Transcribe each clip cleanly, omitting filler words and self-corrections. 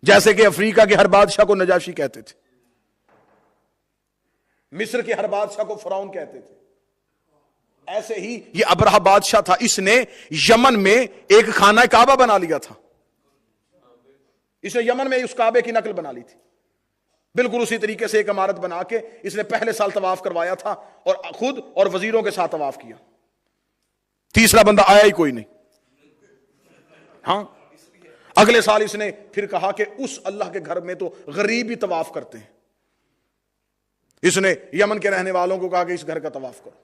جیسے کہ افریقہ کے ہر بادشاہ کو نجاشی کہتے تھے، مصر کے ہر بادشاہ کو فرعون کہتے تھے، ایسے ہی یہ ابرہہ بادشاہ تھا، اس نے یمن میں ایک خانہ کعبہ بنا لیا تھا، اس نے یمن میں اس کعبے کی نقل بنا لی تھی، بالکل اسی طریقے سے ایک عمارت بنا کے اس نے پہلے سال طواف کروایا تھا اور خود اور وزیروں کے ساتھ طواف کیا، تیسرا بندہ آیا ہی کوئی نہیں۔ ہاں اگلے سال اس نے پھر کہا کہ اس اللہ کے گھر میں تو غریب ہی طواف کرتے ہیں، اس نے یمن کے رہنے والوں کو کہا کہ اس گھر کا طواف کرو،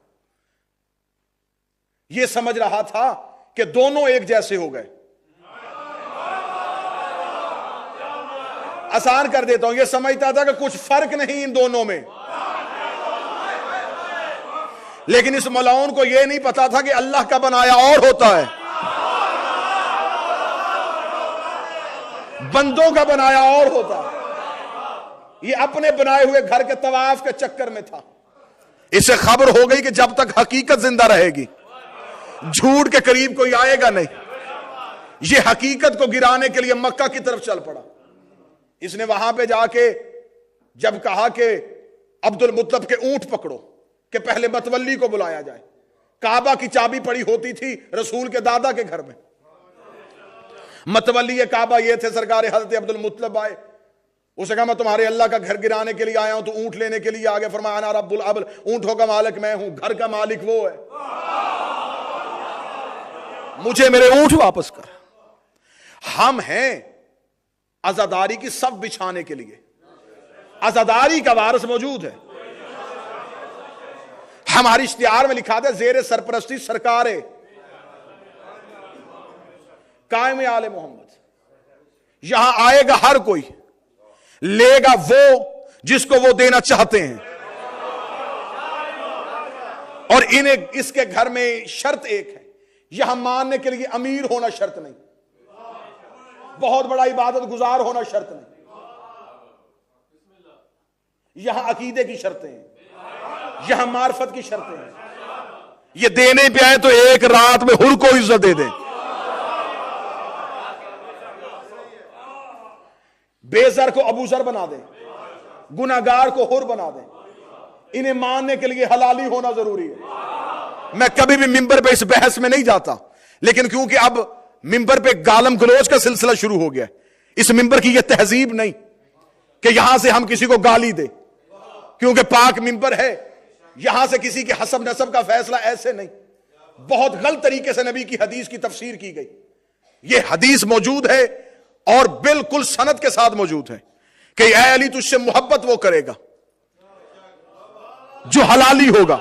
یہ سمجھ رہا تھا کہ دونوں ایک جیسے ہو گئے۔ آسان کر دیتا ہوں، یہ سمجھتا تھا کہ کچھ فرق نہیں ان دونوں میں، لیکن اس ملعون کو یہ نہیں پتا تھا کہ اللہ کا بنایا اور ہوتا ہے، بندوں کا بنایا اور ہوتا ہے۔ یہ اپنے بنائے ہوئے گھر کے طواف کے چکر میں تھا، اسے خبر ہو گئی کہ جب تک حقیقت زندہ رہے گی جھوٹ کے قریب کوئی آئے گا نہیں۔ یہ حقیقت کو گرانے کے لیے مکہ کی طرف چل پڑا۔ اس نے وہاں پہ جا کے جب کہا کہ عبد المطلب کے اونٹ پکڑو کہ پہلے متولی کو بلایا جائے، کعبہ کی چابی پڑی ہوتی تھی رسول کے دادا کے گھر میں، متولی کعبہ یہ تھے سرکار حضرت عبد المطلب آئے، اسے کہا میں تمہارے اللہ کا گھر گرانے کے لیے آیا ہوں، تو اونٹ لینے کے لیے آگے، فرمایا انا رب الابل، اونٹوں کا مالک میں ہوں، گھر کا مالک وہ ہے، مجھے میرے اونٹ واپس کر۔ ہم ہیں عزاداری کی صف بچھانے کے لیے، عزاداری کا وارث موجود ہے، ہماری اشتہار میں لکھا تھا زیر سرپرستی سرکار قائم آل محمد، یہاں آئے گا ہر کوئی، لے گا وہ جس کو وہ دینا چاہتے ہیں، اور انہیں اس کے گھر میں شرط ایک ہے، یہاں ماننے کے لیے امیر ہونا شرط نہیں، بہت بڑا عبادت گزار ہونا شرط نہیں، یہاں عقیدے کی شرطیں ہیں، یہاں معرفت کی شرطیں ہیں، یہ دینے پہ آئے تو ایک رات میں ہر کو عزت دے دیں، بے زر کو ابو زر بنا دیں، گناہگار کو حر بنا دیں، انہیں ماننے کے لیے حلالی ہونا ضروری ہے۔ میں کبھی بھی ممبر پہ اس بحث میں نہیں جاتا، لیکن کیونکہ اب ممبر پہ گالم گلوچ کا سلسلہ شروع ہو گیا ہے، اس ممبر کی یہ تہذیب نہیں کہ یہاں سے ہم کسی کو گالی دے، کیونکہ پاک ممبر ہے، یہاں سے کسی کے حسب نسب کا فیصلہ ایسے نہیں، بہت غلط طریقے سے نبی کی حدیث کی تفسیر کی گئی۔ یہ حدیث موجود ہے اور بالکل سند کے ساتھ موجود ہے کہ اے علی تجھ سے محبت وہ کرے گا جو حلالی ہوگا،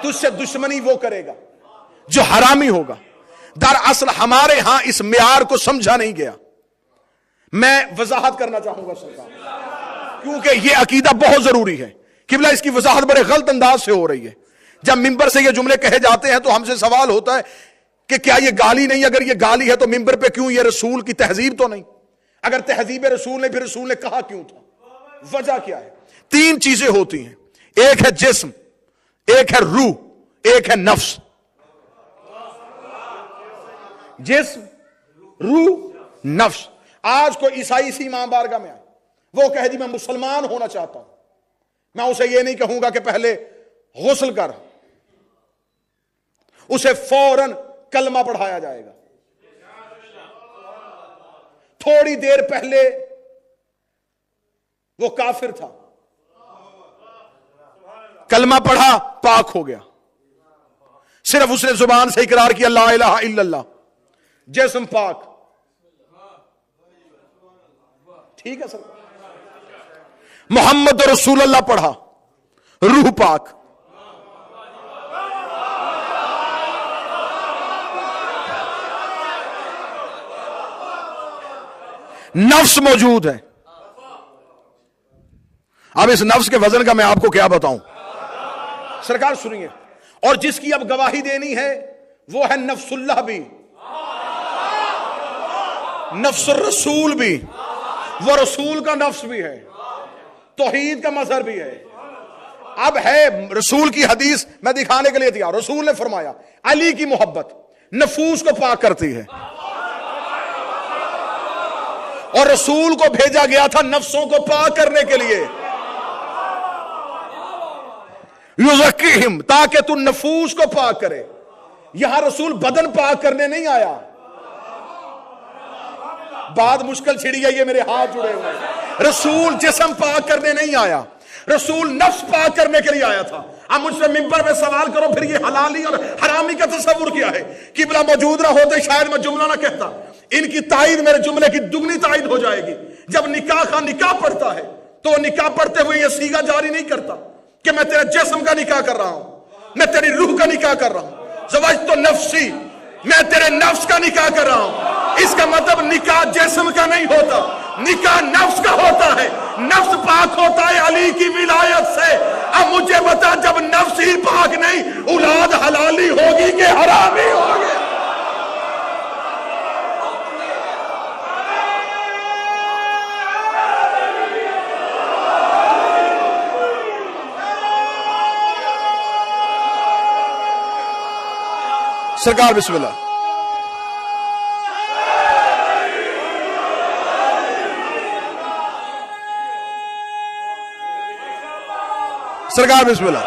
تجھ سے دشمنی وہ کرے گا جو حرامی ہوگا۔ دراصل ہمارے ہاں اس معیار کو سمجھا نہیں گیا، میں وضاحت کرنا چاہوں گا سرکار، کیونکہ یہ عقیدہ بہت ضروری ہے۔ قبلہ اس کی وضاحت بڑے غلط انداز سے ہو رہی ہے، جب ممبر سے یہ جملے کہے جاتے ہیں تو ہم سے سوال ہوتا ہے کہ کیا یہ گالی نہیں؟ اگر یہ گالی ہے تو ممبر پہ کیوں؟ یہ رسول کی تہذیب تو نہیں؟ اگر تہذیب رسول نے، پھر رسول نے کہا کیوں تھا؟ وجہ کیا ہے؟ تین چیزیں ہوتی ہیں، ایک ہے جسم، ایک ہے روح، ایک ہے نفس۔ جسم، روح، نفس۔ آج کوئی عیسائی اسی امام بارگاہ میں آئے، وہ کہہ دی میں مسلمان ہونا چاہتا ہوں، میں اسے یہ نہیں کہوں گا کہ پہلے غسل کر، اسے فوراً کلمہ پڑھایا جائے گا۔ تھوڑی دیر پہلے وہ کافر تھا، کلمہ پڑھا پاک ہو گیا، صرف اس نے زبان سے اقرار کیا لا الہ الا اللہ، جسم پاک۔ ٹھیک ہے سر، محمد رسول اللہ پڑھا، روح پاک۔ نفس موجود ہے، اب اس نفس کے وزن کا میں آپ کو کیا بتاؤں سرکار، سنیے۔ اور جس کی اب گواہی دینی ہے وہ ہے نفس اللہ بھی، نفس الرسول بھی، وہ رسول کا نفس بھی ہے، توحید کا مظہر بھی ہے۔ اب ہے رسول کی حدیث میں دکھانے کے لیے تیار، رسول نے فرمایا علی کی محبت نفوس کو پاک کرتی ہے، اور رسول کو بھیجا گیا تھا نفسوں کو پاک کرنے کے لیے، یزکیہم، تاکہ تو نفوس کو پاک کرے۔ یہاں رسول بدن پاک کرنے نہیں آیا۔ بات مشکل چھڑی ہے، یہ میرے ہاتھ جڑے ہوئے ہیں۔ رسول جسم پاک کرنے نہیں آیا، رسول نفس پاک کرنے کے لیے آیا تھا۔ اب مجھ سے ممبر میں سوال کرو پھر یہ حلالی اور حرامی کا تصور کیا ہے؟ قبلہ موجود نہ ہوتے شاید میں جملہ نہ کہتا۔ ان کی تائید میرے جملے کی دگنی تائید ہو جائے گی۔ جب نکاح کا نکاح پڑھتا ہے تو نکاح پڑھتے ہوئے یہ صیغہ جاری نہیں کرتا کہ میں تیرے جسم کا نکاح کر رہا ہوں، میں تیری روح کا نکاح کر رہا ہوں، زوجت نفسی، میں تیرے نفس کا نکاح کر رہا ہوں۔ اس کا مطلب نکاح جسم کا نہیں ہوتا، نکاح نفس کا ہوتا ہے۔ نفس پاک ہوتا ہے علی کی ولایت سے۔ اب مجھے بتا، جب نفس ہی پاک نہیں، اولاد حلالی ہوگی کہ حرامی ہوگی؟ سرکار بسم اللہ۔ سرکار بسم اللہ۔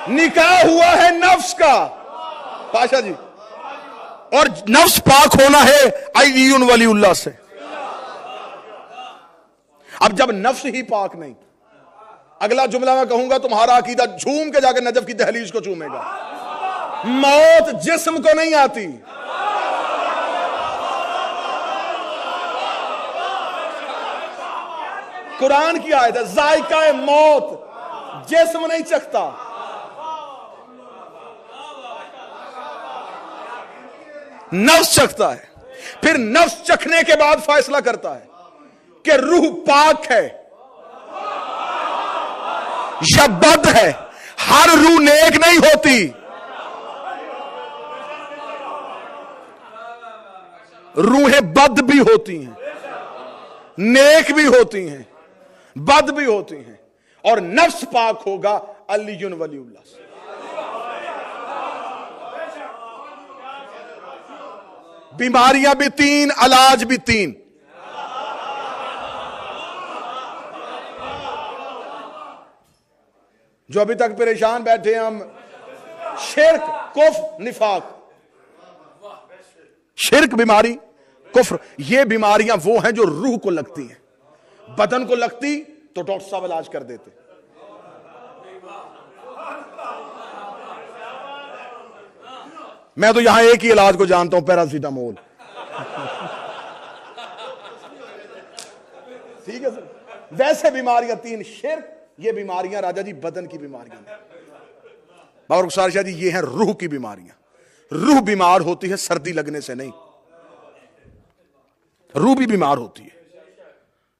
نکاح ہوا ہے نفس کا، پاشا جی، اور نفس پاک ہونا ہے علی ولی اللہ سے۔ اب جب نفس ہی پاک نہیں، اگلا جملہ میں کہوں گا تمہارا عقیدہ جھوم کے جا کے نجف کی دہلیز کو چومے گا۔ موت جسم کو نہیں آتی، قرآن کی آیت ہے، ذائقہ موت جسم نہیں چکھتا، نفس چکھتا ہے۔ پھر نفس چکھنے کے بعد فیصلہ کرتا ہے کہ روح پاک ہے یا بد ہے۔ ہر روح نیک نہیں ہوتی، روحیں بد بھی ہوتی ہیں، نیک بھی ہوتی ہیں، بد بھی ہوتی ہیں، اور نفس پاک ہوگا علی ولی اللہ سے۔ بیماریاں بھی تین، علاج بھی تین۔ جو ابھی تک پریشان بیٹھے ہم، شرک، کفر، نفاق، شرک بیماری، کفر، یہ بیماریاں وہ ہیں جو روح کو لگتی ہیں۔ بدن کو لگتی تو ڈاکٹر صاحب علاج کر دیتے۔ میں تو یہاں ایک ہی علاج کو جانتا ہوں، پیراسیٹامول۔ ٹھیک ہے سر؟ ویسے بیماریاں تین، شرک، یہ بیماریاں راجہ جی بدن کی بیماریاں ہیں۔ باور رخسار شاہ جی یہ ہیں روح کی بیماریاں۔ روح بیمار ہوتی ہے سردی لگنے سے نہیں، روح بھی بیمار ہوتی ہے۔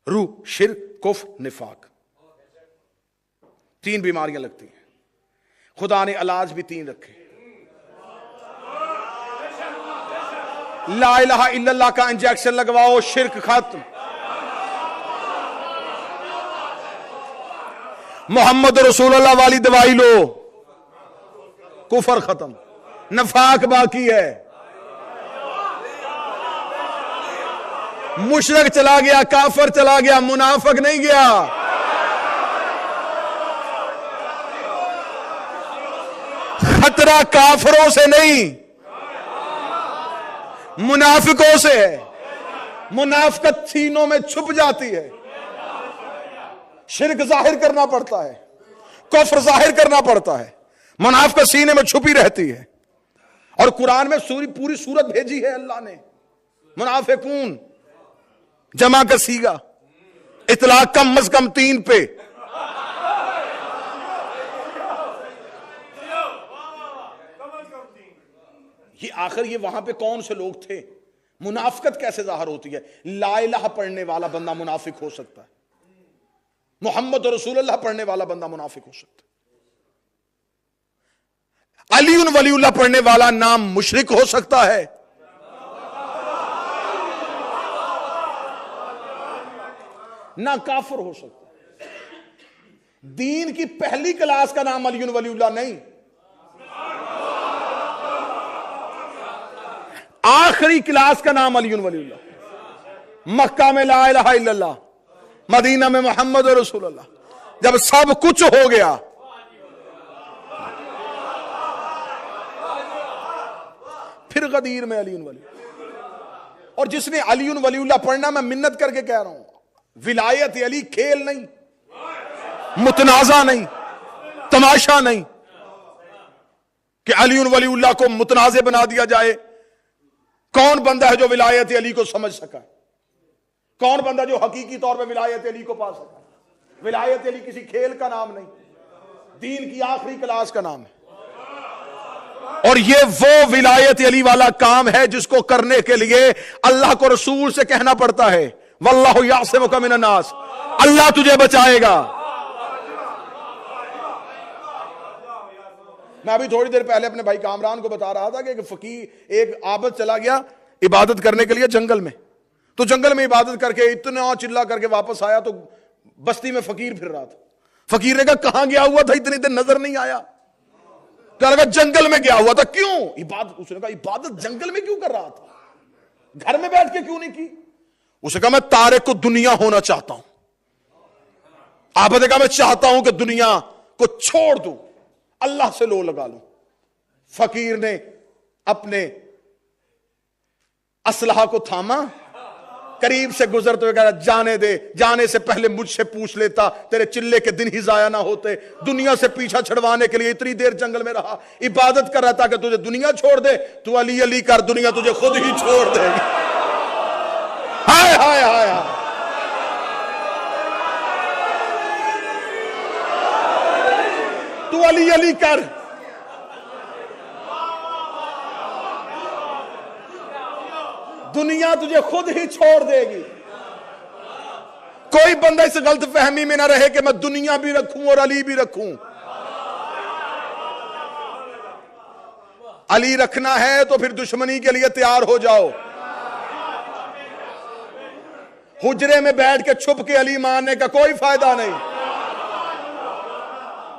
روح، شرک، کفر، نفاق، تین بیماریاں لگتی ہیں۔ خدا نے علاج بھی تین رکھے۔ لا الہ الا اللہ کا انجیکشن لگواؤ، شرک ختم۔ محمد رسول اللہ والی دوائی لو، کفر ختم، نفاق باقی ہے۔ مشرک چلا گیا، کافر چلا گیا، منافق نہیں گیا۔ خطرہ کافروں سے نہیں، منافقوں سے ہے۔ منافقت سینوں میں چھپ جاتی ہے، شرک ظاہر کرنا پڑتا ہے، کفر ظاہر کرنا پڑتا ہے، منافقت سینے میں چھپی رہتی ہے۔ اور قرآن میں پوری سورت بھیجی ہے اللہ نے، منافقون جمع کا صیغہ، اطلاق کم از کم 3 پہ۔ یہ آخر یہ وہاں پہ کون سے لوگ تھے؟ منافقت کیسے ظاہر ہوتی ہے؟ لا الہ پڑھنے والا بندہ منافق ہو سکتا ہے، محمد رسول اللہ پڑھنے والا بندہ منافق ہو سکتا ہے، علی ولی اللہ پڑھنے والا نام مشرک ہو سکتا ہے، نہ کافر ہو سکتا ہے۔ دین کی پہلی کلاس کا نام علی ولی اللہ نہیں، آخری کلاس کا نام علی ولی اللہ. مکہ میں لا الہ الا اللہ، مدینہ میں محمد رسول اللہ. جب سب کچھ ہو گیا پھر غدیر میں علی ولی. اور جس نے علی ولی اللہ پڑھنا، میں منت کر کے کہہ رہا ہوں، ولایت علی کھیل نہیں، متنازع نہیں، تماشا نہیں کہ علی ولی اللہ کو متنازع بنا دیا جائے. کون بندہ ہے جو ولایت علی کو سمجھ سکا؟ کون بندہ جو حقیقی طور پہ ولایت علی کو پا سکا؟ ولایت علی کسی کھیل کا نام نہیں، دین کی آخری کلاس کا نام ہے. اور یہ وہ ولایت علی والا کام ہے جس کو کرنے کے لیے اللہ کو رسول سے کہنا پڑتا ہے واللہ یعصمک من الناس، اللہ تجھے بچائے گا. میں ابھی تھوڑی دیر پہلے اپنے بھائی کامران کو بتا رہا تھا کہ ایک فقیر، ایک عابد چلا گیا عبادت کرنے کے لیے جنگل میں، تو جنگل میں عبادت کر کے اتنا چلا کر کے واپس آیا تو بستی میں فقیر پھر رہا تھا. فقیر نے کہا کہاں گیا ہوا تھا اتنی دیر نظر نہیں آیا؟ کہا لگا جنگل میں گیا ہوا تھا. کیوں عبادت؟ اس نے کہا عبادت جنگل میں کیوں کر رہا تھا، گھر میں بیٹھ کے کیوں نہیں کی؟ اس نے کہا میں تارک کو دنیا ہونا چاہتا ہوں. عابد نے کہا میں چاہتا ہوں کہ دنیا کو چھوڑ دوں، اللہ سے لو لگا لوں. فقیر نے اپنے اسلحہ کو تھاما، قریب سے گزرتے ہوئے کہا جانے دے، جانے سے پہلے مجھ سے پوچھ لیتا، تیرے چلے کے دن ہی ضائع نہ ہوتے. دنیا سے پیچھا چھڑوانے کے لیے اتنی دیر جنگل میں رہا، عبادت کر رہا تھا کہ تجھے دنیا چھوڑ دے. تو علی علی کر، دنیا تجھے خود ہی چھوڑ دے گی. ہائے ہائے ہائے ہائے. تو علی علی کر، دنیا تجھے خود ہی چھوڑ دے گی. کوئی بندہ اس غلط فہمی میں نہ رہے کہ میں دنیا بھی رکھوں اور علی بھی رکھوں. علی رکھنا ہے تو پھر دشمنی کے لیے تیار ہو جاؤ. حجرے میں بیٹھ کے چھپ کے علی ماننے کا کوئی فائدہ نہیں.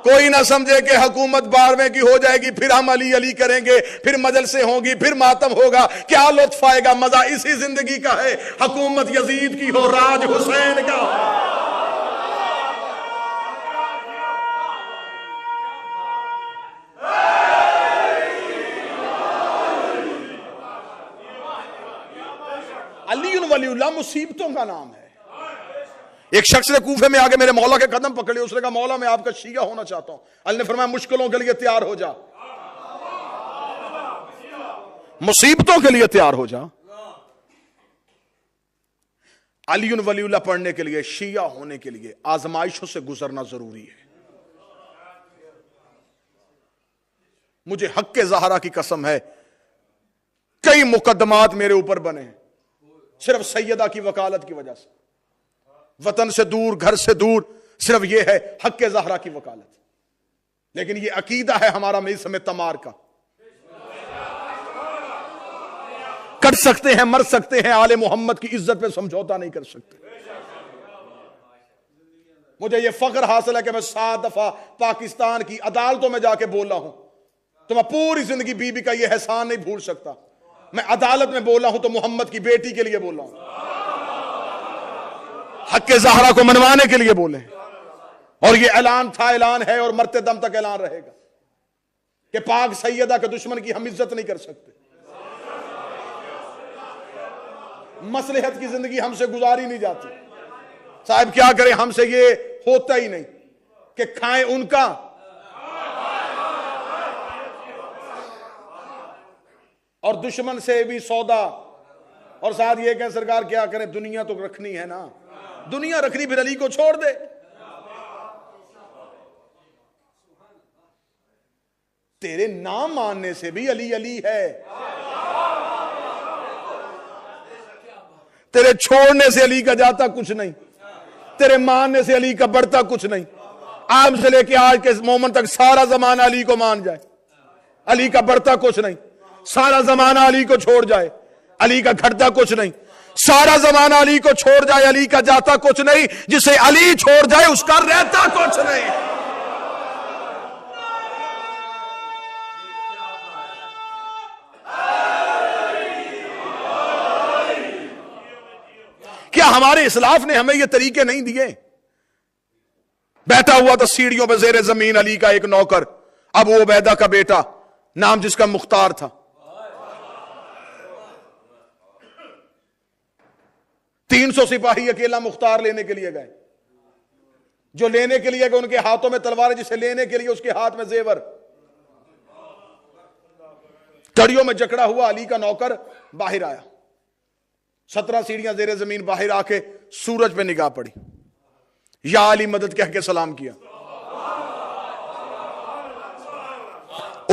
کوئی نہ سمجھے کہ حکومت 12ویں کی ہو جائے گی پھر ہم علی علی کریں گے، پھر مجلسیں ہوں گی، پھر ماتم ہوگا. کیا لطف آئے گا؟ مزہ اسی زندگی کا ہے. حکومت یزید کی ہو، راج حسین کا ہو. علی ولی اللہ مصیبتوں کا نام ہے. ایک شخص نے کوفے میں آگے میرے مولا کے قدم پکڑے، اس نے کہا مولا میں آپ کا شیعہ ہونا چاہتا ہوں. علی نے فرمایا مشکلوں کے لیے تیار ہو جا، مصیبتوں کے لیے تیار ہو جا. علی ولی اللہ پڑھنے کے لیے، شیعہ ہونے کے لیے آزمائشوں سے گزرنا ضروری ہے. مجھے حق زہرا کی قسم ہے کئی مقدمات میرے اوپر بنے ہیں صرف سیدہ کی وکالت کی وجہ سے. وطن سے دور، گھر سے دور، صرف یہ ہے حق زہرا کی وکالت. لیکن یہ عقیدہ ہے ہمارا میں تمار کا. کٹ سکتے ہیں، مر سکتے ہیں، آل محمد کی عزت پہ سمجھوتا نہیں کر سکتے. مجھے یہ فخر حاصل ہے کہ میں 7 دفعہ پاکستان کی عدالتوں میں جا کے بولا ہوں تو میں پوری زندگی بی بی کا یہ احسان نہیں بھول سکتا. میں عدالت میں بولا ہوں تو محمد کی بیٹی کے لیے بولا ہوں، حق زہرا کو منوانے کے لیے بولے. اور یہ اعلان تھا، اعلان ہے اور مرتے دم تک اعلان رہے گا کہ پاک سیدہ کے دشمن کی ہم عزت نہیں کر سکتے. مصلحت کی زندگی ہم سے گزاری نہیں جاتی. صاحب کیا کریں، ہم سے یہ ہوتا ہی نہیں کہ کھائیں ان کا اور دشمن سے بھی سودا، اور ساتھ یہ کہ سرکار کیا کریں، دنیا تو رکھنی ہے نا. دنیا رکھنی پھر علی کو چھوڑ دے. تیرے نام ماننے سے بھی علی علی ہے، تیرے چھوڑنے سے علی کا جاتا کچھ نہیں، تیرے ماننے سے علی کا بڑھتا کچھ نہیں. آج سے لے کے آج کے مومن تک سارا زمانہ علی کو مان جائے، علی کا بڑھتا کچھ نہیں. سارا زمانہ علی کو چھوڑ جائے، علی کا گھٹتا کچھ نہیں. سارا زمانہ علی کو چھوڑ جائے، علی کا جاتا کچھ نہیں. جسے علی چھوڑ جائے اس کا رہتا کچھ نہیں. کیا ہمارے اسلاف نے ہمیں یہ طریقے نہیں دیے؟ بیٹھا ہوا تھا سیڑھیوں پہ زیر زمین علی کا ایک نوکر، ابو عبیدہ کا بیٹا، نام جس کا مختار تھا. 300 سپاہی اکیلا مختار لینے کے لیے گئے. جو لینے کے لیے گئے ان کے ہاتھوں میں تلواریں، جسے لینے کے لیے اس کے ہاتھ میں زیور. کڑیوں میں جکڑا ہوا علی کا نوکر باہر آیا. 17 سیڑھیاں زیر زمین باہر آ کے سورج پہ نگاہ پڑی. یا علی مدد کہہ کے سلام کیا.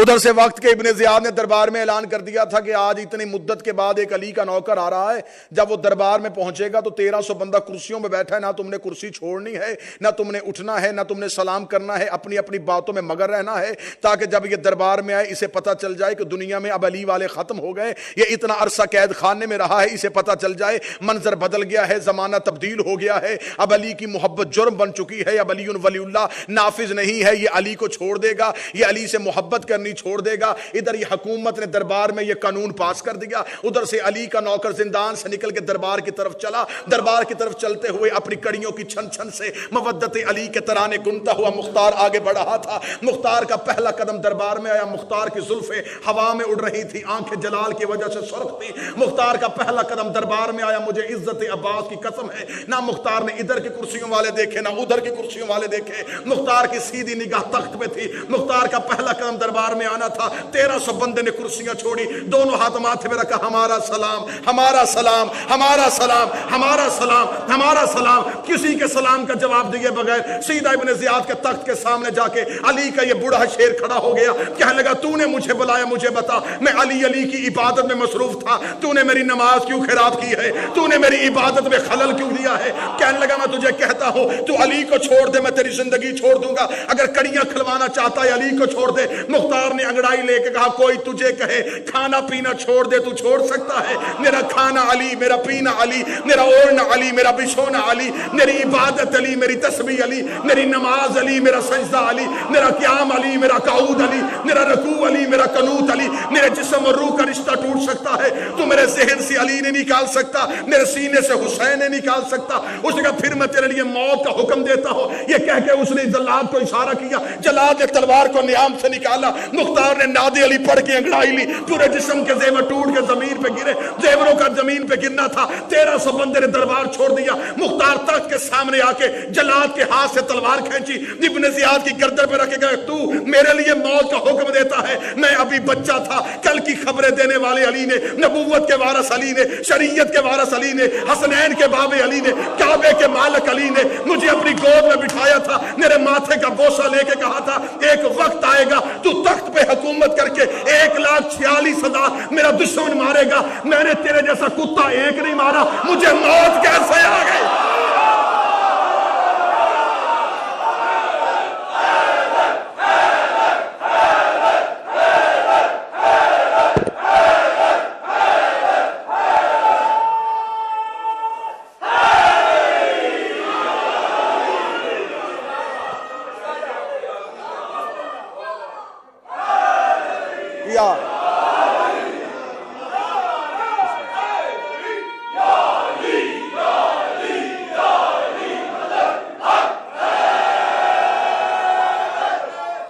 ادھر سے وقت کے ابن زیاد نے دربار میں اعلان کر دیا تھا کہ آج اتنی مدت کے بعد ایک علی کا نوکر آ رہا ہے، جب وہ دربار میں پہنچے گا تو 1300 بندہ کرسیوں میں بیٹھا ہے، نہ تم نے کرسی چھوڑنی ہے، نہ تم نے اٹھنا ہے، نہ تم نے سلام کرنا ہے، اپنی اپنی باتوں میں مگر رہنا ہے، تاکہ جب یہ دربار میں آئے اسے پتہ چل جائے کہ دنیا میں اب علی والے ختم ہو گئے، یہ اتنا عرصہ قید خانے میں رہا ہے، اسے پتہ چل جائے منظر بدل گیا ہے، زمانہ تبدیل ہو گیا ہے، اب علی کی محبت جرم بن چکی ہے، اب علی ولی اللہ نافذ نہیں ہے، یہ علی کو چھوڑ دے گا، یہ علی سے محبت کرنی چھوڑ دے گا. ادھر یہ حکومت نے دربار میں یہ قانون پاس کر دیا. ادھر سے علی کا نوکر زندان سے نکل کے دربار کی طرف چلا. دربار کی طرف چلتے ہوئے اپنی کڑیوں کی چھن چھن سے مودت علی کے ترانے گنتا ہوا مختار آگے بڑھ رہا تھا. مختار کا پہلا قدم دربار میں آیا. مختار کی زلفیں ہوا میں اڑ رہی تھی، آنکھیں جلال کی وجہ سے سرخ تھی. مختار کا پہلا قدم دربار میں آیا. مجھے عزت عباس کی قسم ہے، نہ مختار نے ادھر کی کرسیوں والے دیکھے نہ ادھر کی کرسیوں والے دیکھے. مختار کی سیدھی نگاہ تخت پہ تھی. مختار کا پہلا قدم دربار میں آنا تھا. 1300 بندے نے کرسیاں چھوڑی، دونوں ہاتھ ماتھے میں رکھا. ہمارا سلام، ہمارا سلام، ہمارا سلام، ہمارا سلام، ہمارا سلام. کسی کے سلام کا جواب دیے بغیر سیدھا ابن زیاد کے تخت کے سامنے جا کے علی کا یہ بوڑھا شیر کھڑا ہو گیا. کہنے لگا تو نے مجھے بلایا، مجھے بتا. میں علی کی عبادت میں مصروف تھا. تو نے میری نماز کیوں خراب کی ہے؟ تو نے میری عبادت میں خلل کیوں دیا ہے؟ کہنے لگا میں تجھے کہتا ہوں تو علی کو چھوڑ دے، میں تیری زندگی چھوڑ دوں گا. اگر کڑیاں کھلوانا چاہتا ہے علی کو چھوڑ دے. مختار نے انگڑائی لے کے کہا کوئی تجھے کہے کھانا پینا چھوڑ دے تو چھوڑ سکتا ہے؟ میرا کھانا علی، میرا پینا علی، میرا اوڑھنا علی، میرا بچھونا علی، میری عبادت علی، میری تسبیح علی، میری نماز علی، میرا سجدہ علی، میرا قیام علی، میرا قعود علی، میرا رکوع علی، میرا قنوت علی. میرے جسم اور روح کا رشتہ ٹوٹ سکتا ہے، تو میرے ذہن سے علی نہیں نکال سکتا، میرے سینے سے حسین نہیں نکال سکتا. اس نے کہا پھر میں تیرے لیے موت کا حکم دیتا ہوں. یہ کہہ کے اس نے جلاد کو اشارہ کیا. جلاد نے تلوار کو نیام سے نکالا. مختار نے نادے علی پڑھ کے انگڑائی لی. پورے جسم کے زیور ٹوٹ کے زمین پہ گرے. زیوروں کا زمین پہ گرنا تھا. 1300 بندے نے دربار چھوڑ دیا. مختار تخت کے سامنے آ کے جلاد کے ہاتھ سے تلوار کھینچی. ابن زیاد کی گردن پہ رکھے گئے تو میرے لیے موت کا حکم دیتا ہے؟ میں ابھی بچہ تھا. کل کی خبریں دینے والے علی نے، نبوت کے وارث علی نے، شریعت کے وارث علی نے، حسنین کے باب علی نے، کعبے کے مالک علی نے مجھے اپنی گود میں بٹھایا تھا. میرے ماتھے کا بوسہ لے کے کہا تھا ایک وقت آئے گا تو تخت پہ حکومت کر کے 1,46,000 میرا دشمن مارے گا. میں نے تیرے جیسا کتا ایک نہیں مارا. مجھے موت کیسے آ گئی؟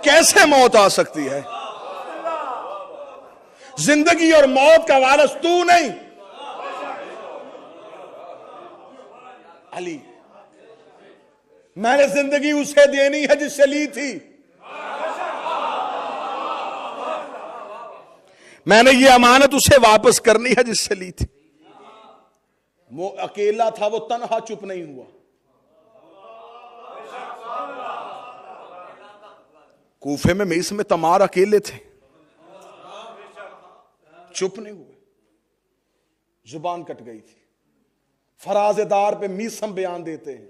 کیسے موت آ سکتی ہے؟ زندگی اور موت کا وارث تو نہیں، علی. میں نے زندگی اسے دینی ہے جس سے لی تھی. میں نے یہ امانت اسے واپس کرنی ہے جس سے لی تھی. وہ اکیلا تھا، وہ تنہا چپ نہیں ہوا. کوفے میں میس میں تمار اکیلے تھے، چپ نہیں ہوئے. زبان کٹ گئی تھی. فراز دار پہ میسم بیان دیتے ہیں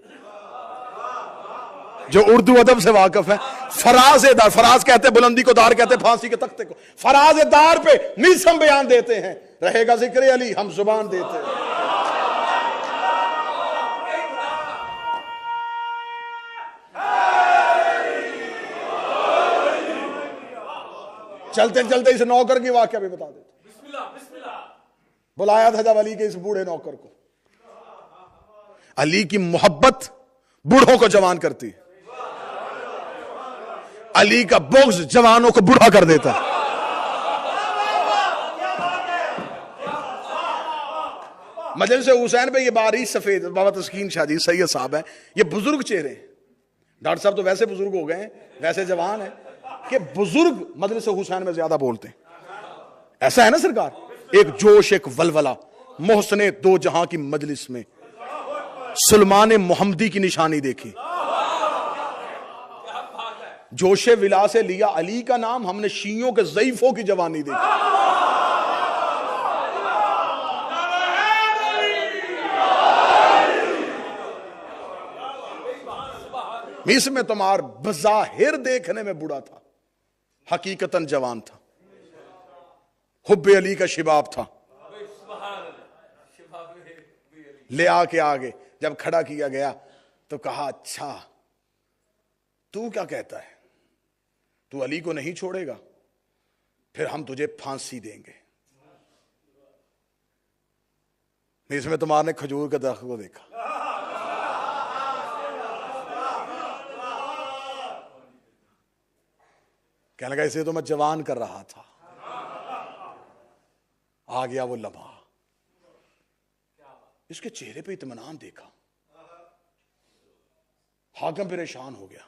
جو اردو ادب سے واقف ہے. فراز دار، فراز کہتے بلندی کو، دار کہتے پھانسی کے تختے کو. فراز دار پہ میسم بیان دیتے ہیں. رہے گا ذکر علی، ہم زبان دیتے ہیں. چلتے چلتے اس نوکر کی واقعہ بھی بتا دیتے. بلایا تھا جب علی کے اس بوڑھے نوکر کو. علی کی محبت بوڑھوں کو جوان کرتی ہے، علی کا بغض جوانوں کو بوڑھا کر دیتا ہے۔ مجلس حسین پہ یہ بارش سفید بابا تسکین شاہ جی سید صاحب ہیں، یہ بزرگ چہرے ہیں۔ ڈاکٹر صاحب تو ویسے بزرگ ہو گئے ہیں، ویسے جوان ہیں کہ بزرگ مجلس حسین میں زیادہ بولتے ہیں۔ ایسا ہے نا سرکار، ایک جوش، ایک ولولہ، محسن دو جہاں کی مجلس میں سلمان محمدی کی نشانی دیکھی۔ جوش ولا سے لیا علی کا نام، ہم نے شیعوں کے ضعیفوں کی جوانی دیکھی۔ میس میں تمہار بظاہر دیکھنے میں بوڑھا تھا، حقیقتاً جوان تھا، حب علی کا شباب تھا۔ لے آ کے آگے جب کھڑا کیا گیا تو کہا اچھا تو کیا کہتا ہے، تو علی کو نہیں چھوڑے گا، پھر ہم تجھے پھانسی دیں گے۔ میس میں تمہار نے کھجور کے درخت کو دیکھا، کہنے لگا اسے تو میں جوان کر رہا تھا۔ آ گیا وہ لمحہ، اس کے چہرے پہ اطمینان دیکھا، حاکم پریشان ہو گیا۔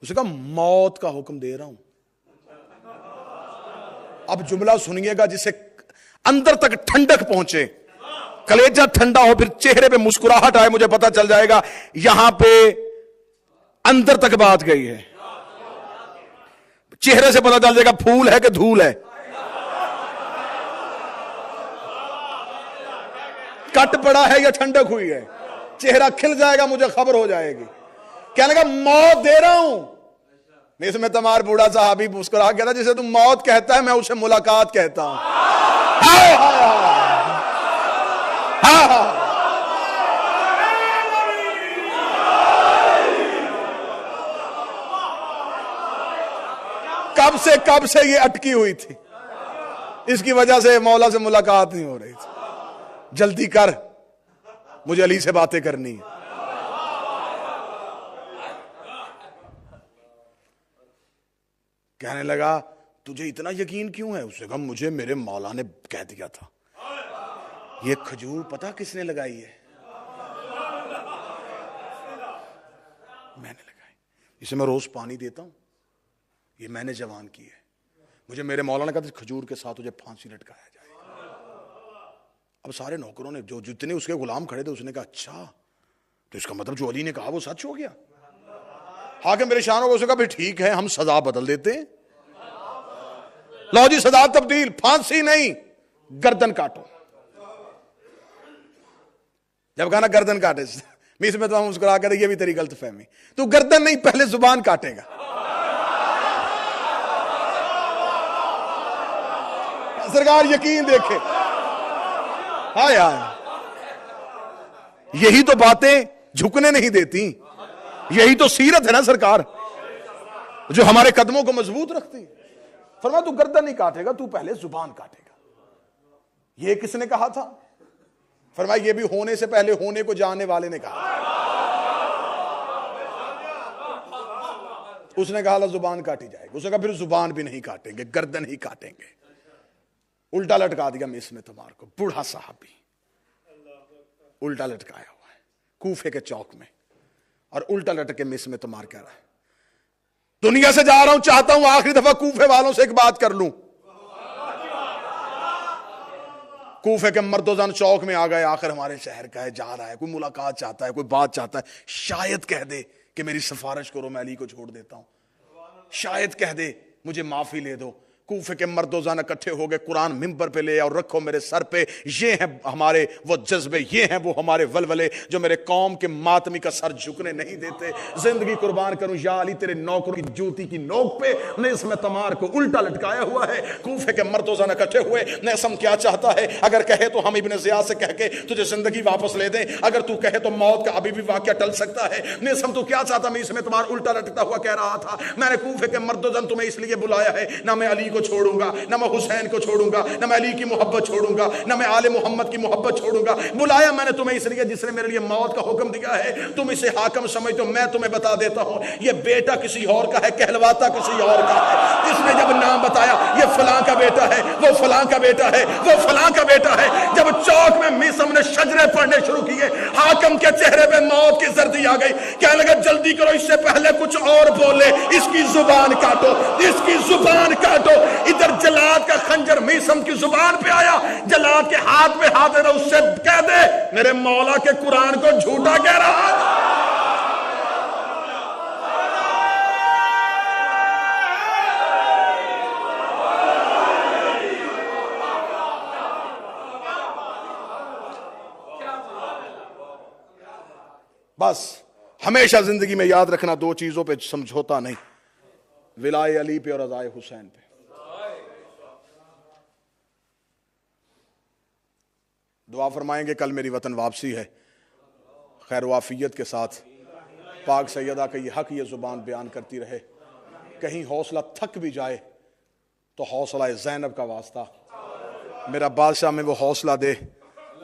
اسے کہا موت کا حکم دے رہا ہوں۔ اب جملہ سنیے گا جسے اندر تک ٹھنڈک پہنچے، کلیجہ ٹھنڈا ہو، پھر چہرے پہ مسکراہٹ آئے، مجھے پتا چل جائے گا یہاں پہ اندر تک بات گئی ہے۔ چہرے سے پتا چل جائے گا پھول ہے کہ دھول ہے، کٹ پڑا ہے یا ٹھنڈک ہوئی ہے، چہرہ کھل جائے گا، مجھے خبر ہو جائے گی۔ کہنے لگا موت دے رہا ہوں۔ اس میں تمہار بوڑھا صحابی مسکرا کہتا جسے تم موت کہتا ہے میں اسے ملاقات کہتا ہوں۔ کب سے یہ اٹکی ہوئی تھی، اس کی وجہ سے مولا سے ملاقات نہیں ہو رہی تھی۔ جلدی کر، مجھے علی سے باتیں کرنی ہے۔ کہنے لگا تجھے اتنا یقین کیوں ہے؟ اس نے کہا مجھے میرے مولا نے کہہ دیا تھا۔ یہ کھجور پتا کس نے لگائی ہے؟ میں نے لگائی، اسے میں روز پانی دیتا ہوں، یہ میں نے جوان کی ہے۔ مجھے میرے مولا نے کہا تھا کھجور کے ساتھ تجھے پھانسی لٹکایا جائے۔ اب سارے نوکروں نے جو جتنے اس کے غلام کھڑے تھے اس نے کہا اچھا تو اس کا مطلب جو علی نے کہا وہ سچ ہو گیا۔ حاکم پریشان ہو گیا، اس نے کہا ٹھیک ہے ہم سزا بدل دیتے ہیں، لو جی سزا تبدیل، پھانسی نہیں گردن کاٹو۔ جب کہا نا گردن کاٹے، میس میں تو مسکرا کے یہ بھی تیری غلط فہمی، تو گردن نہیں پہلے زبان کاٹے گا۔ سرکار یقین دیکھے، ہائے ہائے، یہی تو باتیں جھکنے نہیں دیتی، یہی تو سیرت ہے نا سرکار جو ہمارے قدموں کو مضبوط رکھتی۔ فرمایا تو گردن نہیں کاٹے گا، تو پہلے زبان کاٹے گا۔ یہ کس نے کہا تھا؟ فرمایا یہ بھی ہونے سے پہلے ہونے کو جاننے والے نے کہا۔ اس نے کہا زبان کاٹی جائے گی، اس نے کہا پھر زبان بھی نہیں کاٹیں گے، گردن ہی کاٹیں گے۔ الٹا لٹکا دیا میس میں تمہار کو، بوڑھا صحابی الٹا لٹکایا ہوا ہے کوفے کے چوک میں، اور الٹا لٹک کے میس میں تمہار کہہ رہا ہے دنیا سے جا رہا ہوں، چاہتا ہوں آخری دفعہ کوفے والوں سے ایک بات کر لوں۔ کوفے کے مرد و زن چوک میں آ گئے، آخر ہمارے شہر کا ہے، جا رہا ہے، کوئی ملاقات چاہتا ہے، کوئی بات چاہتا ہے، شاید کہہ دے کہ میری سفارش کرو، میں علی کو چھوڑ دیتا ہوں، شاید کہہ دے مجھے معافی لے دو۔ کوفے کے مرد و زن اکٹھے ہو گئے، قرآن ممبر پہ لے اور رکھو میرے سر پہ، یہ ہیں ہمارے وہ جذبے، یہ ہیں وہ ہمارے ولولے جو میرے قوم کے ماتمی کا سر جھکنے نہیں دیتے۔ زندگی قربان کروں یا علی تیرے نوکروں کی جوتی کی نوک پہ نعیم تمار کو الٹا لٹکایا ہوا ہے۔ کوفے کے مرد و زن اکٹھے ہوئے، نعیم کیا چاہتا ہے؟ اگر کہے تو ہم ابن زیاد سے کہہ کے تجھے زندگی واپس لے دیں، اگر تو کہے تو موت کا ابھی بھی واقعہ ٹل سکتا ہے۔ نعیم تو کیا چاہتا؟ میں اس میں تمہار الٹا لٹکتا ہوا کہہ رہا تھا میں نے کوفے کے مرد و زن تمہیں اس لیے بلایا ہے، نہ میں علی کو کو چھوڑوں گا، نہ میں حسین کو چھوڑوں گا، نہ میں علی کی محبت چھوڑوں گا، نہ میں آل محمد کی محبت چھوڑوں گا۔ بلایا میں نے تمہیں اس لیے جس نے میرے لیے موت کا حکم دیا ہے، تم اسے حاکم سمجھتے ہو، میں تمہیں بتا دیتا ہوں یہ بیٹا کسی اور کا ہے، کہلواتا کسی اور کا ہے۔ اس نے جب نام بتایا یہ فلاں کا بیٹا ہے، وہ فلاں کا بیٹا ہے، وہ فلاں کا بیٹا ہے، جب چوک میں میثم نے شجرے پڑھنے شروع کیے، حاکم کے چہرے پہ موت کی زردی آ گئی، کہنے لگا جلدی کرو اس سے پہلے کچھ اور بولے، اس کی زبان کاٹو، اس کی زبان کاٹو۔ ادھر جلاد کا خنجر میثم کی زبان پہ آیا، جلاد کے ہاتھ پہ ہاتھ دینا، اس سے کہہ دے میرے مولا کے قرآن کو جھوٹا کہہ رہا ہے۔ بس ہمیشہ زندگی میں یاد رکھنا، دو چیزوں پہ سمجھوتا نہیں، ولائے علی پہ اور رضائے حسین پہ۔ دعا فرمائیں گے، کل میری وطن واپسی ہے، خیر و عافیت کے ساتھ پاک سیدہ کا یہ حق یہ زبان بیان کرتی رہے، کہیں حوصلہ تھک بھی جائے تو حوصلہ زینب کا واسطہ میرا بادشاہ میں وہ حوصلہ دے،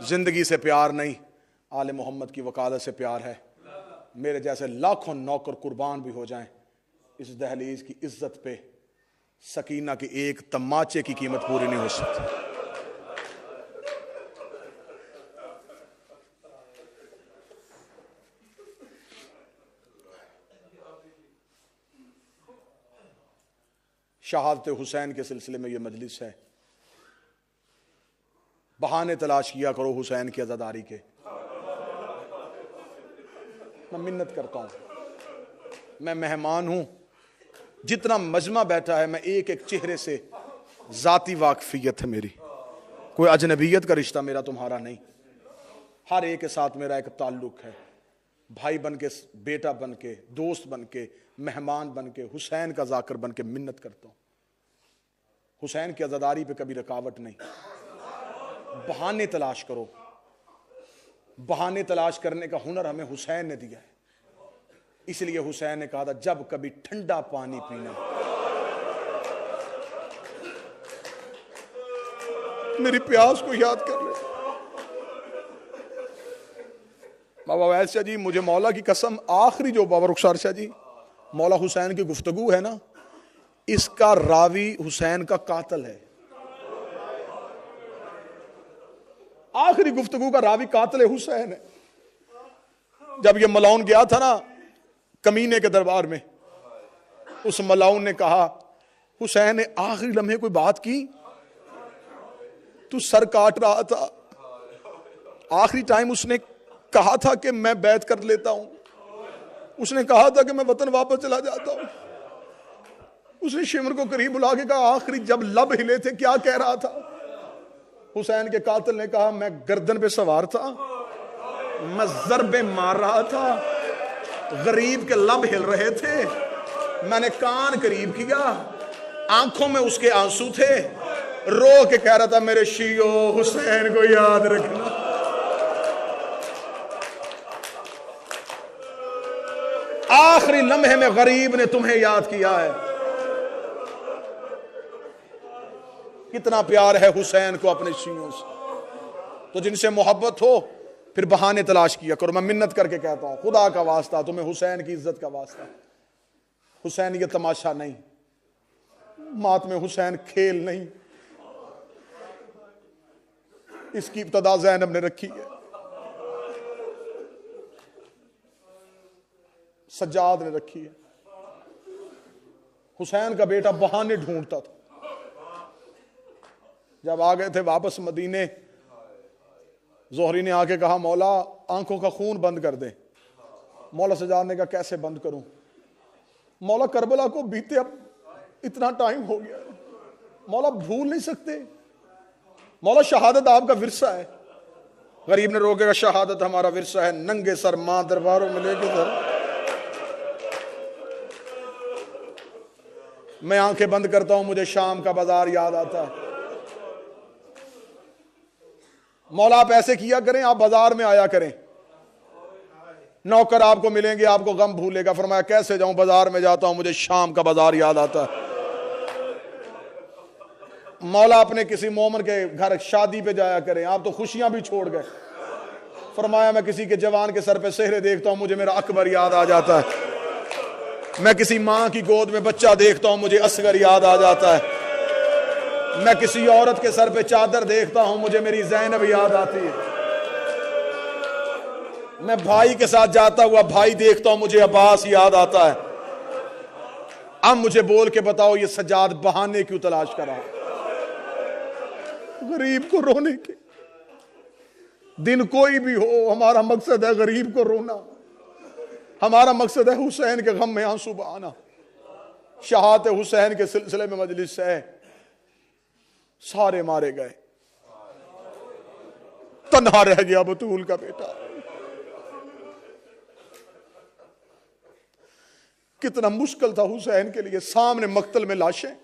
زندگی سے پیار نہیں، آل محمد کی وکالت سے پیار ہے، میرے جیسے لاکھوں نوکر قربان بھی ہو جائیں، اس دہلیز کی عزت پہ سکینہ کی ایک تماچے کی قیمت پوری نہیں ہو سکتی۔ شہادت حسین کے سلسلے میں یہ مجلس ہے، بہانے تلاش کیا کرو حسین کی عزاداری کے۔ میں منت کرتا ہوں، میں مہمان ہوں، جتنا مجمع بیٹھا ہے میں ایک ایک چہرے سے ذاتی واقفیت ہے میری، کوئی اجنبیت کا رشتہ میرا تمہارا نہیں، ہر ایک کے ساتھ میرا ایک تعلق ہے، بھائی بن کے، بیٹا بن کے، دوست بن کے، مہمان بن کے، حسین کا ذاکر بن کے منت کرتا ہوں۔ حسین کی عزاداری پہ کبھی رکاوٹ نہیں، بہانے تلاش کرو، بہانے تلاش کرنے کا ہنر ہمیں حسین نے دیا ہے، اس لیے حسین نے کہا تھا جب کبھی ٹھنڈا پانی پینا میری پیاس کو یاد کر لے۔ بابا ویس شاہ جی، مجھے مولا کی قسم، آخری جو بابا رخسار شاہ جی مولا حسین کی گفتگو ہے نا، اس کا راوی حسین کا قاتل ہے، آخری گفتگو کا راوی قاتل حسین ہے۔ جب یہ ملاؤن گیا تھا نا کمینے کے دربار میں، اس ملاؤن نے کہا حسین نے آخری لمحے کوئی بات کی، تو سر کاٹ رہا تھا، آخری ٹائم اس نے کہا تھا کہ میں بیعت کر لیتا ہوں، اس نے کہا تھا کہ میں وطن واپس چلا جاتا ہوں، اس نے شمر کو قریب بلا کے کہا آخری جب لب ہلے تھے کیا کہہ رہا تھا؟ حسین کے قاتل نے کہا میں گردن پہ سوار تھا، میں ضربے مار رہا تھا، غریب کے لب ہل رہے تھے، میں نے کان قریب کیا، آنکھوں میں اس کے آنسو تھے، رو کے کہہ رہا تھا میرے شیعو حسین کو یاد رکھنا۔ آخری لمحے میں غریب نے تمہیں یاد کیا ہے۔ کتنا پیار ہے حسین کو اپنے شیعوں سے، تو جن سے محبت ہو پھر بہانے تلاش کیا کرو۔ میں منت کر کے کہتا ہوں خدا کا واسطہ، تمہیں حسین کی عزت کا واسطہ، حسین یہ تماشا نہیں، ماتم حسین کھیل نہیں، اس کی ابتدا زینب نے رکھی ہے، سجاد نے رکھی ہے۔ حسین کا بیٹا بہانے ڈھونڈتا تھا، جب آ گئے تھے واپس مدینے، زہری نے آ کے کہا مولا آنکھوں کا خون بند کر دیں۔ مولا سجاد نے کہا کیسے بند کروں؟ مولا کربلا کو بیتے اب اتنا ٹائم ہو گیا، مولا بھول نہیں سکتے، مولا شہادت آپ کا ورثہ ہے۔ غریب نے روکے گا شہادت ہمارا ورثہ ہے، ننگے سر ماں درباروں میں لے کے سر، میں آنکھیں بند کرتا ہوں مجھے شام کا بازار یاد آتا ہے۔ مولا آپ ایسے کیا کریں، آپ بازار میں آیا کریں، نوکر آپ کو ملیں گے، آپ کو غم بھولے گا۔ فرمایا کیسے جاؤں، بازار میں جاتا ہوں مجھے شام کا بازار یاد آتا ہے۔ مولا اپنے کسی مومن کے گھر شادی پہ جایا کریں، آپ تو خوشیاں بھی چھوڑ گئے. فرمایا میں کسی کے جوان کے سر پہ سہرے دیکھتا ہوں مجھے میرا اکبر یاد آ جاتا ہے. میں کسی ماں کی گود میں بچہ دیکھتا ہوں مجھے اصغر یاد آ جاتا ہے. میں کسی عورت کے سر پہ چادر دیکھتا ہوں مجھے میری زینب یاد آتی ہے. میں بھائی کے ساتھ جاتا ہوا بھائی دیکھتا ہوں مجھے عباس یاد آتا ہے. اب مجھے بول کے بتاؤ یہ سجاد بہانے کیوں تلاش کر رہا؟ غریب کو رونے کے دن کوئی بھی ہو، ہمارا مقصد ہے غریب کو رونا. ہمارا مقصد ہے حسین کے غم میں آنسو بہانا. شہادت حسین کے سلسلے میں مجلس ہے، سارے مارے گئے، تنہا رہ گیا بطول کا بیٹا. کتنا مشکل تھا حسین کے لیے، سامنے مقتل میں لاشیں،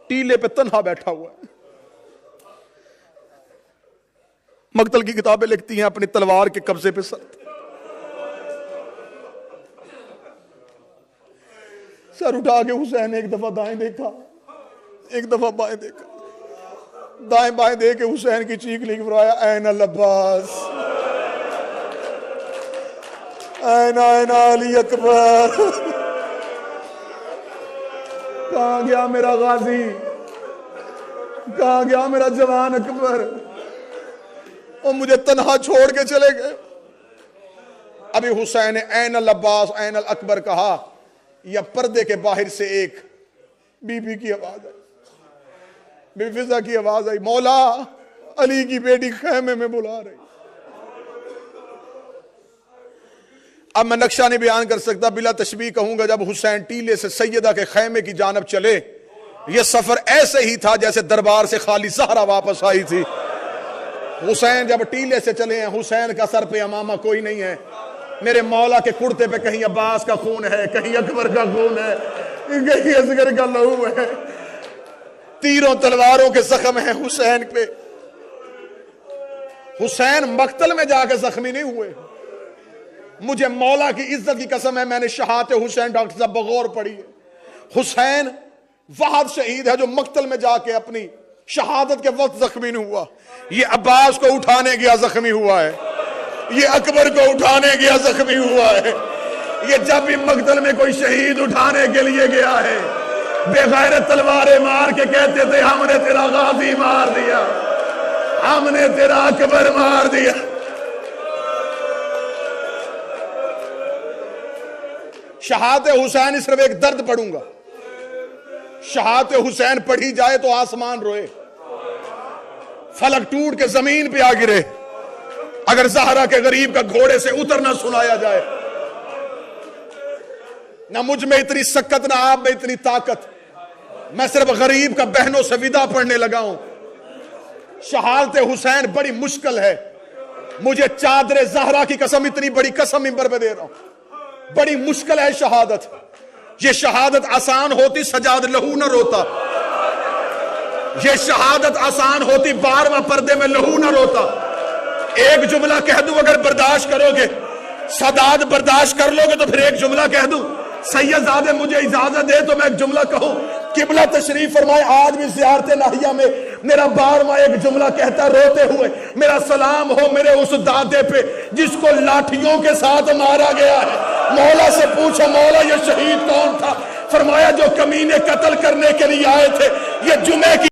ٹیلے پہ تنہا بیٹھا ہوا ہے. مقتل کی کتابیں لکھتی ہیں اپنی تلوار کے قبضے پہ سر اٹھا کے حسین ایک دفعہ دائیں دیکھا، ایک دفعہ بائیں دیکھا، دائیں بائیں دیکھ کے حسین کی چیخ لکھ فرمایا این العباس، این علی اکبر. کہاں گیا میرا غازی، کہاں گیا میرا جوان اکبر؟ اور مجھے تنہا چھوڑ کے چلے گئے. ابھی حسین نے این العباس این الاکبر کہا، یا پردے کے باہر سے ایک بی بی کی آواز آئی، بی فضا کی آواز آئی، مولا علی کی بیٹی خیمے میں بلا رہی. اب میں نقشہ نہیں بیان کر سکتا، بلا تشبیہ کہوں گا جب حسین ٹیلے سے سیدہ کے خیمے کی جانب چلے، یہ سفر ایسے ہی تھا جیسے دربار سے خالی زہرا واپس آئی تھی. حسین جب ٹیلے سے چلے ہیں، حسین کا سر پہ امامہ کوئی نہیں ہے. میرے مولا کے کرتے پہ کہیں عباس کا خون ہے، کہیں اکبر کا خون ہے، کہیں اصغر کا لہو ہے، تیروں تلواروں کے زخم ہیں حسین پہ. حسین مقتل میں جا کے زخمی نہیں ہوئے. مجھے مولا کی عزت کی قسم ہے، میں نے شہادت حسین ڈاکٹر صاحب بغور پڑھی ہے. حسین واحد شہید ہے جو مقتل میں جا کے اپنی شہادت کے وقت زخمی نہیں ہوا. یہ عباس کو اٹھانے گیا زخمی ہوا ہے، یہ اکبر کو اٹھانے گیا زخمی ہوا ہے. یہ جب بھی مقتل میں کوئی شہید اٹھانے کے لیے گیا ہے، بے غیرت تلواریں مار کے کہتے تھے ہم نے تیرا غازی مار دیا، ہم نے تیرا اکبر مار دیا. شہادت حسین صرف ایک درد پڑھوں گا. شہادت حسین پڑھی جائے تو آسمان روئے، فلک ٹوٹ کے زمین پہ آ گرے، اگر زہرا کے غریب کا گھوڑے سے اترنا سنایا جائے. نہ مجھ میں اتنی سکت نہ آپ میں اتنی طاقت، میں صرف غریب کا بہنوں سے ودا پڑھنے لگا ہوں. شہادت حسین بڑی مشکل ہے. مجھے چادر زہرا کی قسم، اتنی بڑی قسم منبر پہ دے رہا ہوں، بڑی مشکل ہے شہادت. یہ شہادت آسان ہوتی سجاد لہو نہ روتا. یہ شہادت آسان ہوتی 12واں پردے میں لہو نہ روتا. ایک جملہ کہہ دوں اگر برداشت کرو گے، سادات برداشت کر لو گے تو پھر ایک جملہ کہہ دوں. سید زادے مجھے اجازت دے تو میں ایک جملہ کہوں. قبلہ تشریف فرمائے آج بھی زیارت ناہیہ میں میرا 12واں ایک جملہ کہتا روتے ہوئے، میرا سلام ہو میرے اس دادے پہ جس کو لاٹھیوں کے ساتھ مارا گیا ہے. مولا سے پوچھا مولا یہ شہید کون تھا؟ فرمایا جو کمینے قتل کرنے کے لیے آئے تھے. یہ جمعے کی